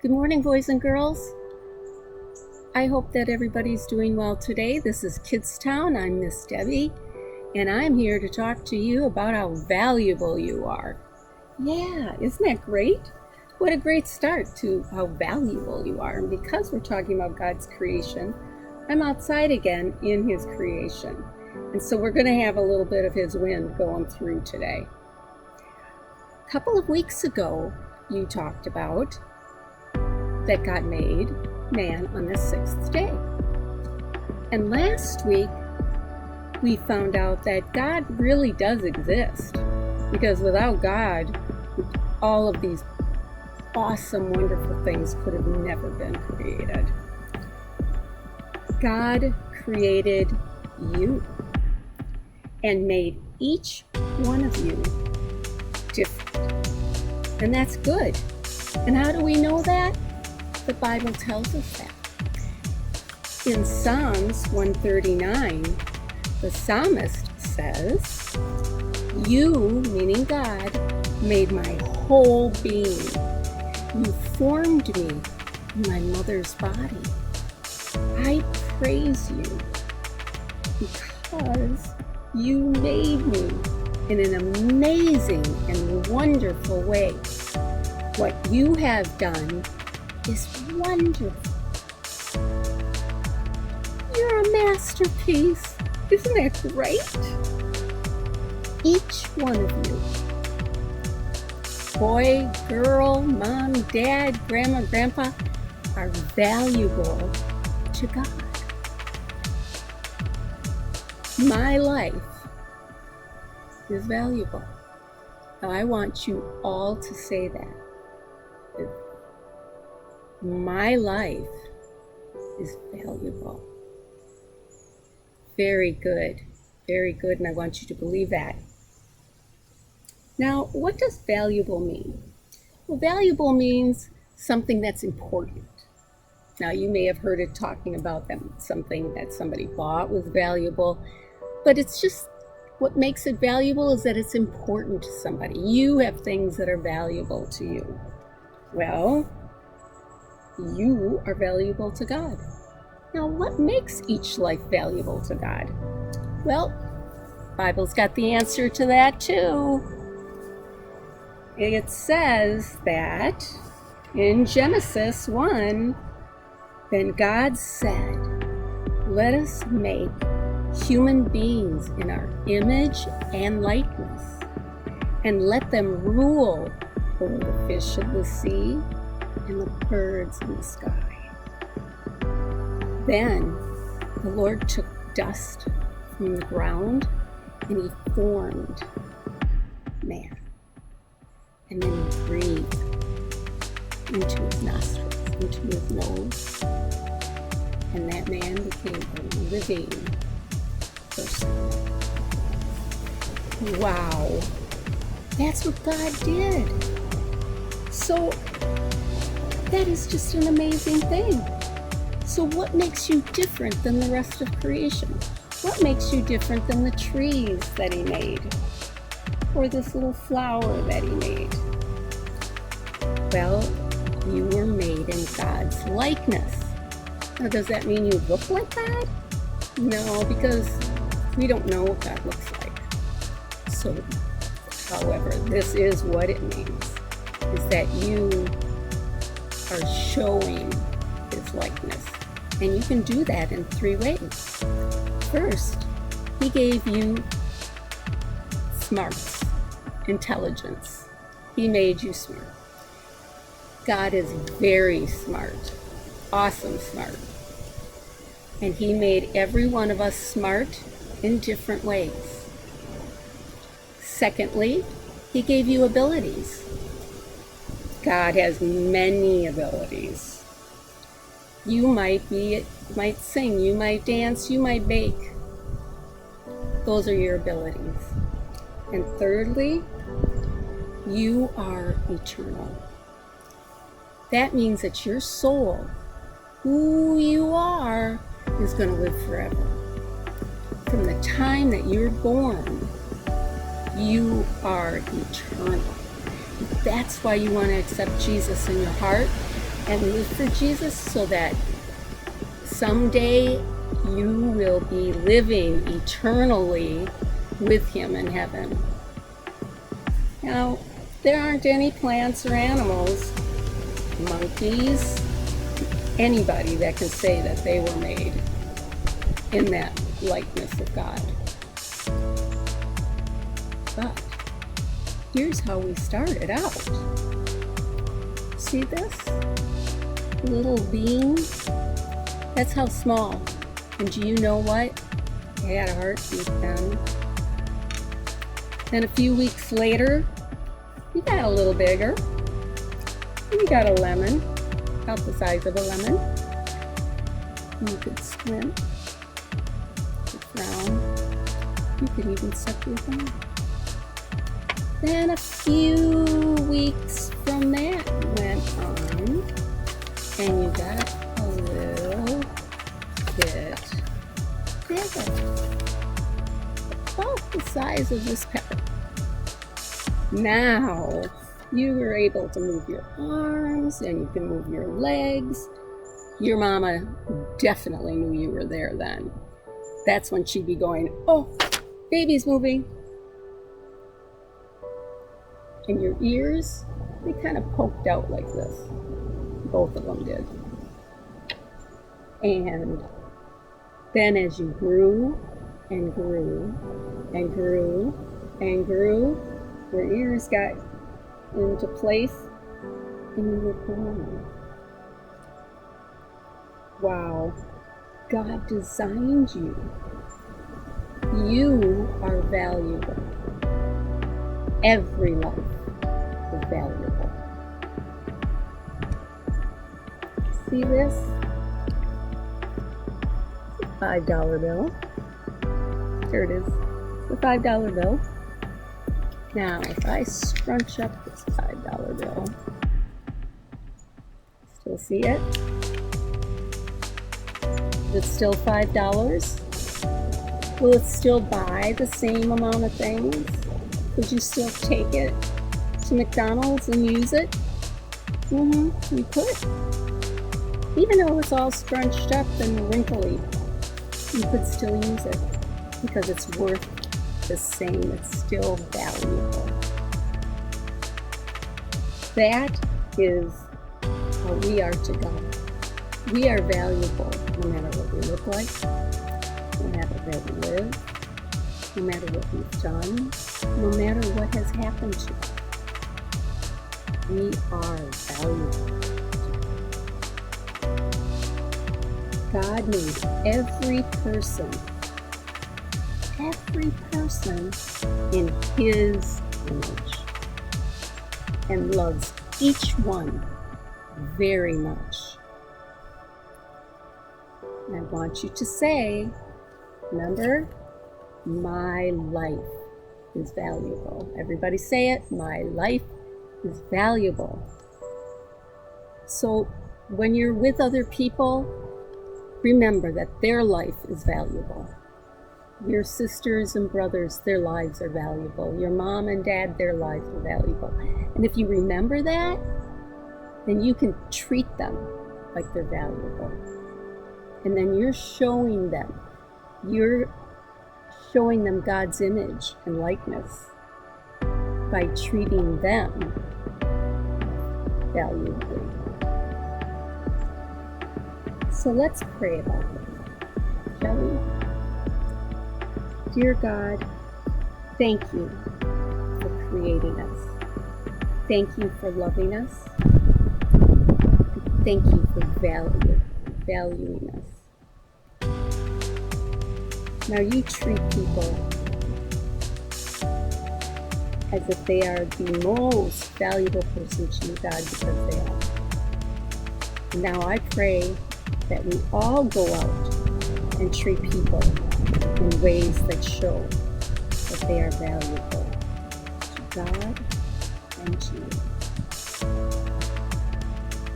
Good morning, boys and girls. I hope that everybody's doing well today. This is KIDSTOWN. I'm Miss Debbie, and I'm here to talk to you about how valuable you are. Yeah, isn't that great? What a great start to how valuable you are. And because we're talking about God's creation, I'm outside again in His creation. And so we're going to have a little bit of His wind going through today. A couple of weeks ago, you talked about that God made man on the sixth day. And last week, we found out that God really does exist, because without God, all of these awesome, wonderful things could have never been created. God created you and made each one of you different. And that's good. And how do we know that? The Bible tells us that. In Psalms 139, the psalmist says, "You," meaning God, "made my whole being. You formed me in my mother's body. I praise you because you made me in an amazing and wonderful way. What you have done is wonderful. You're a masterpiece. Isn't that great?" Each one of you, boy, girl, mom, dad, grandma, grandpa, are valuable to God. My life is valuable. Now, I want you all to say that. My life is valuable. Very good. Very good, and I want you to believe that. Now, what does valuable mean? Well, valuable means something that's important. Now, you may have heard it talking about something that somebody bought was valuable, but it's just what makes it valuable is that it's important to somebody. You have things that are valuable to you. Well, you are valuable to God. Now, what makes each life valuable to God? Well, Bible's got the answer to that too. It says that in Genesis 1, then God said, "Let us make human beings in our image and likeness, and let them rule over the fish of the sea and the birds in the sky." Then the Lord took dust from the ground and He formed man. And then He breathed into his nostrils, into his nose, and that man became a living person. Wow, that's what God did. So that is just an amazing thing. So what makes you different than the rest of creation? What makes you different than the trees that He made? Or this little flower that He made? Well, you were made in God's likeness. Now, does that mean you look like God? No, because we don't know what God looks like. So, however, this is what it means, is that you are showing His likeness. And you can do that in 3 ways. First, He gave you smarts, intelligence. He made you smart. God is very smart, awesome smart. And He made every one of us smart in different ways. Secondly, He gave you abilities. God has many abilities. You might sing, you might dance, you might bake. Those are your abilities. And thirdly, you are eternal. That means that your soul, who you are, is going to live forever. From the time that you're born, you are eternal. That's why you want to accept Jesus in your heart, and live for Jesus so that someday you will be living eternally with Him in heaven. Now, there aren't any plants or animals, monkeys, anybody that can say that they were made in that likeness of God. But here's how we started out. See this little being? That's how small. And do you know what? It had a heartbeat then. Then a few weeks later, you got a little bigger. You got a lemon, about the size of a lemon. You could swim. You could drown. You could even suck your thumb. Then a few weeks from that went on, and you got a little bit bigger, about the size of this pepper. Now you were able to move your arms and you can move your legs. Your mama definitely knew you were there then. That's when she'd be going, "Oh, baby's moving." And your ears, they kind of poked out like this. Both of them did. And then as you grew and grew and grew and grew, your ears got into place and you were born. Wow, God designed you. You are valuable. Every life is valuable. See this? It's a $5 bill. Here it is. It's a $5 bill. Now, if I scrunch up this $5 bill, still see it? Is it still $5? Will it still buy the same amount of things? Could you still take it to McDonald's and use it? You could. Even though it's all scrunched up and wrinkly, you could still use it because it's worth the same. It's still valuable. That is how we are to God. We are valuable no matter what we look like, no matter where we live, no matter what we've done, no matter what has happened to us. We are valuable. God made every person in His image and loves each one very much. And I want you to say, remember, my life is valuable. Everybody say it, my life is valuable. So when you're with other people, remember that their life is valuable. Your sisters and brothers, their lives are valuable. Your mom and dad, their lives are valuable. And if you remember that, then you can treat them like they're valuable. And then you're showing them God's image and likeness by treating them valuably. So let's pray about it, shall we? Dear God, thank you for creating us. Thank you for loving us. Thank you for valuing us. Now you treat people as if they are the most valuable person to you, God, because they are. And now I pray that we all go out and treat people in ways that show that they are valuable to God and to you.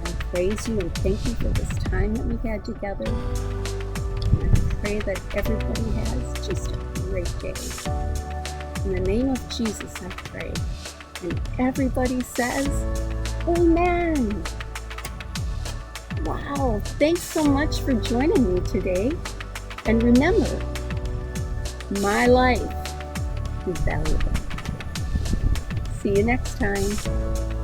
I praise you and thank you for this time that we had together. And I pray that everybody has just a great day. In the name of Jesus, I pray. And everybody says, Amen. Wow, thanks so much for joining me today. And remember, my life is valuable. See you next time.